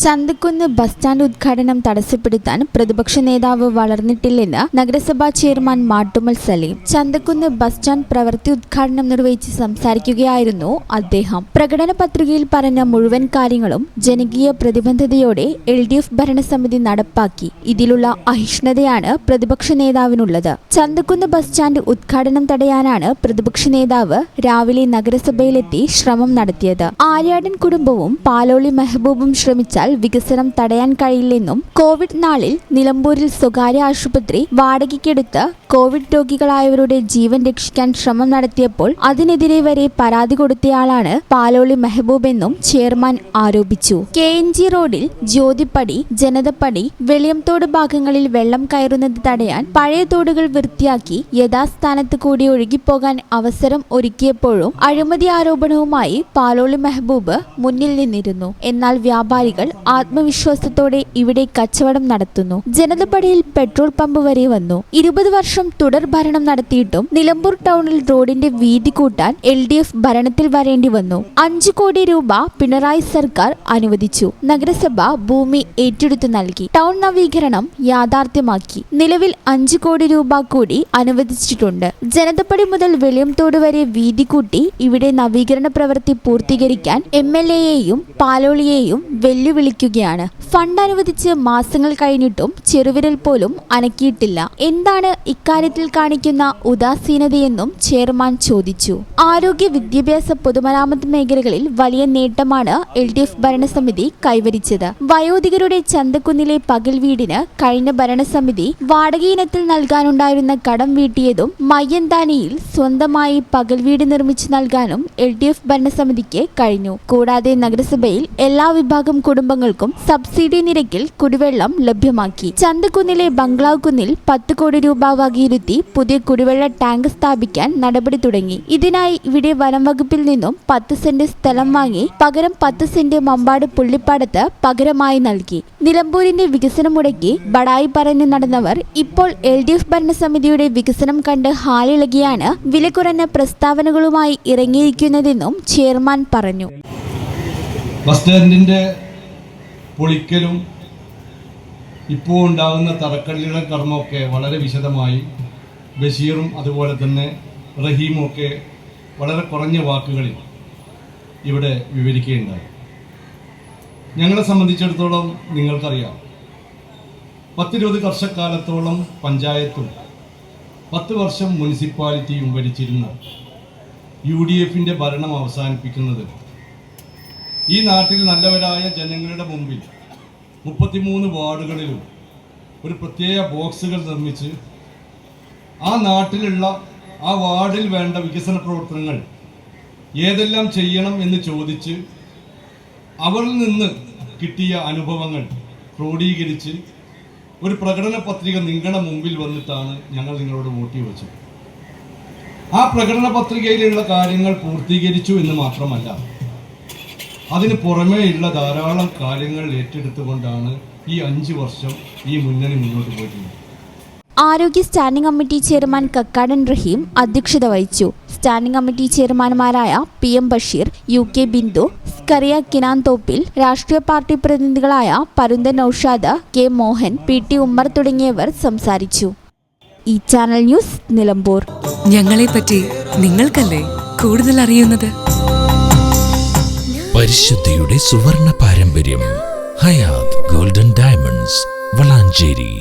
Chanthakkunnu bus stand ഉദ്ഘാടനം തടസ്സപ്പെടുത്താൻ പ്രതിപക്ഷ നേതാവ് വളർന്നിട്ടില്ലെന്ന് നഗരസഭാ chairman Mattummal Salim. Chanthakunnu bus stand പ്രവൃത്തി ഉദ്ഘാടനം നിർവഹിച്ച് സംസാരിക്കുകയായിരുന്നു അദ്ദേഹം. പ്രകടന പത്രികയിൽ പറഞ്ഞ മുഴുവൻ കാര്യങ്ങളും ജനകീയ പ്രതിബദ്ധതയോടെ LDF ഭരണസമിതി നടപ്പാക്കി. ഇതിലുള്ള അഹിഷ്ണുതയാണ് പ്രതിപക്ഷ നേതാവിനുള്ളത്. ചന്തക്കുന്ന് ബസ് സ്റ്റാൻഡ് ഉദ്ഘാടനം തടയാനാണ് പ്രതിപക്ഷ നേതാവ് രാവിലെ നഗരസഭയിലെത്തി ശ്രമം നടത്തിയത്. ആര്യാടൻ കുടുംബവും പാലോളി മെഹബൂബും ശ്രമിച്ചാൽ വികസനം തടയാൻ കഴിയില്ലെന്നും കോവിഡ് നാളിൽ നിലമ്പൂരിൽ സ്വകാര്യ ആശുപത്രി വാടകയ്ക്കെടുത്ത് കോവിഡ് രോഗികളായവരുടെ ജീവൻ രക്ഷിക്കാൻ ശ്രമം നടത്തിയപ്പോൾ അതിനെതിരെ വരെ പരാതി കൊടുത്തയാളാണ് പാലോളി മെഹബൂബ് എന്നും ചെയർമാൻ ആരോപിച്ചു. KNG റോഡിൽ ജ്യോതിപ്പടി, ജനതപ്പടി, വെളിയംതോട് ഭാഗങ്ങളിൽ വെള്ളം കയറുന്നത് തടയാൻ പഴയ തോടുകൾ വൃത്തിയാക്കി യഥാസ്ഥാനത്ത് കൂടി ഒഴുകിപ്പോകാൻ അവസരം ഒരുക്കിയപ്പോഴും അഴിമതി ആരോപണവുമായി പാലോളി മെഹബൂബ് മുന്നിൽ നിന്നിരുന്നു. എന്നാൽ വ്യാപാരികൾ ആത്മവിശ്വാസത്തോടെ ഇവിടെ കച്ചവടം നടത്തുന്നു. ജനതപ്പടിയിൽ പെട്രോൾ പമ്പ് വരെ വന്നു. 20 വർഷം തുടർ ഭരണം നടത്തിയിട്ടും നിലമ്പൂർ ടൗണിൽ റോഡിന്റെ വീതി കൂട്ടാൻ LDF ഭരണത്തിൽ വരേണ്ടി വന്നു. 5 കോടി രൂപ പിണറായി സർക്കാർ അനുവദിച്ചു. നഗരസഭ ഭൂമി ഏറ്റെടുത്തു നൽകി. ടൗൺ നവീകരണം യാഥാർത്ഥ്യമാക്കി. നിലവിൽ 5 കോടി രൂപ കൂടി അനുവദിച്ചിട്ടുണ്ട്. ജനതപ്പടി മുതൽ വെളിയംതോട് വരെ വീതി കൂട്ടി ഇവിടെ നവീകരണ പ്രവൃത്തി പൂർത്തീകരിക്കാൻ MLAയെയും പാലോളിയെയും വെല്ലുവിളിക്കുകയാണ്. ഫണ്ട് അനുവദിച്ച് മാസങ്ങൾ കഴിഞ്ഞിട്ടും ചെറുവിരൽ പോലും അനക്കിയിട്ടില്ല. എന്താണ് ഇക്കാര്യത്തിൽ കാണിക്കുന്ന ഉദാസീനതയെന്നും ചെയർമാൻ ചോദിച്ചു. ആരോഗ്യ, വിദ്യാഭ്യാസ, പൊതുമരാമത്ത് മേഖലകളിൽ വലിയ നേട്ടമാണ് LDF ഭരണസമിതി കൈവരിച്ചത്. വയോധികരുടെ ചന്തക്കുന്നിലെ പകൽ വീടിന് കഴിഞ്ഞ ഭരണസമിതി വാടക ഇനത്തിൽ നൽകാനുണ്ടായിരുന്ന കടം വീട്ടിയതും മയ്യന്താനിയിൽ സ്വന്തമായി പകൽ വീട് നിർമ്മിച്ചു നൽകാനും LDF ഭരണസമിതിക്ക് കഴിഞ്ഞു. കൂടാതെ നഗരസഭയിൽ എല്ലാ വിഭാഗം കുടുംബങ്ങൾക്കും സബ്സിഡി നിരക്കിൽ കുടിവെള്ളം ലഭ്യമാക്കി. ചന്തക്കുന്നിലെ ബംഗ്ലാവ് കുന്നിൽ 10 കോടി രൂപ വകയിരുത്തി പുതിയ കുടിവെള്ള ടാങ്ക് സ്ഥാപിക്കാൻ നടപടി തുടങ്ങി. ഇതിനായി ഇവിടെ വനം വകുപ്പിൽ നിന്നും 10 സെന്റ് സ്ഥലം വാങ്ങി പകരം 10 സെന്റ് മമ്പാട് പുള്ളിപ്പാടത്ത് പകരമായി നൽകി. നിലമ്പൂരിന്റെ വികസനം മുടക്കി ബടായി പറഞ്ഞു നടന്നവർ ഇപ്പോൾ LDF ഭരണസമിതിയുടെ വികസനം കണ്ട് ഹാലിളകിയാണ് വില കുറഞ്ഞ പ്രസ്താവനകളുമായി ഇറങ്ങിയിരിക്കുന്നതെന്നും ചെയർമാൻ പറഞ്ഞു. ബസ് സ്റ്റാൻഡിന്റെ പൊളിക്കലും ഇപ്പോൾ ഉണ്ടാകുന്ന തറക്കല്ലിട കർമ്മമൊക്കെ വളരെ വിശദമായി ബഷീറും അതുപോലെ തന്നെ റഹീമും ഒക്കെ വളരെ കുറഞ്ഞ വാക്കുകളിൽ ഇവിടെ വിവരിക്കുകയുണ്ടായി. ഞങ്ങളെ സംബന്ധിച്ചിടത്തോളം നിങ്ങൾക്കറിയാം, 10-20 വർഷക്കാലത്തോളം പഞ്ചായത്തും 10 വർഷം മുനിസിപ്പാലിറ്റിയും ഭരിച്ചിരുന്ന UDFന്റെ ഭരണം അവസാനിപ്പിക്കുന്നത് ഈ നാട്ടിൽ നല്ലവരായ ജനങ്ങളുടെ മുമ്പിൽ 33 വാർഡുകളിലും ഒരു പ്രത്യേക ബോക്സുകൾ നിർമ്മിച്ച് ആ നാട്ടിലുള്ള ആ വാർഡിൽ വേണ്ട വികസന പ്രവർത്തനങ്ങൾ ഏതെല്ലാം ചെയ്യണം എന്ന് ചോദിച്ച് അവരിൽ നിന്ന് കിട്ടിയ അനുഭവങ്ങൾ ക്രോഡീകരിച്ച് ഒരു പ്രകടന പത്രിക നിങ്ങളുടെ മുമ്പിൽ വന്നിട്ടാണ് ഞങ്ങൾ നിങ്ങളോട് വോട്ട് ചോദിച്ചത്. ആ പ്രകടന പത്രികയിലുള്ള കാര്യങ്ങൾ പൂർത്തീകരിച്ചു എന്ന് മാത്രമല്ല, അതിന് പുറമേയുള്ള ധാരാളം കാര്യങ്ങൾ ഏറ്റെടുത്തുകൊണ്ടാണ് ഈ 5 വർഷം ഈ മുന്നണി മുന്നോട്ട് പോയിട്ടുള്ളത്. ആരോഗ്യ standing committee chairman Kakkadan Rahim അധ്യക്ഷത വഹിച്ചു. സ്റ്റാൻഡിംഗ് കമ്മിറ്റി ചെയർമാൻമാരായ PM ബഷീർ, UK ബിന്ദു, സ്കറിയ കിനാൻ തോപ്പിൽ, രാഷ്ട്രീയ പാർട്ടി പ്രതിനിധികളായ പരുന്തൻ നൌഷാദ്, K മോഹൻ, PT ഉമ്മർ തുടങ്ങിയവർ സംസാരിച്ചു. ഈ ചാനൽ ന്യൂസ്, നിലമ്പൂർ. ഞങ്ങളെ പറ്റി നിങ്ങൾക്കല്ലേ കൂടുതൽ അറിയുന്നത്? പരിശുദ്ധിയുടെ സുവർണ പാരമ്പര്യം. Hayath golden diamonds, Valanchery.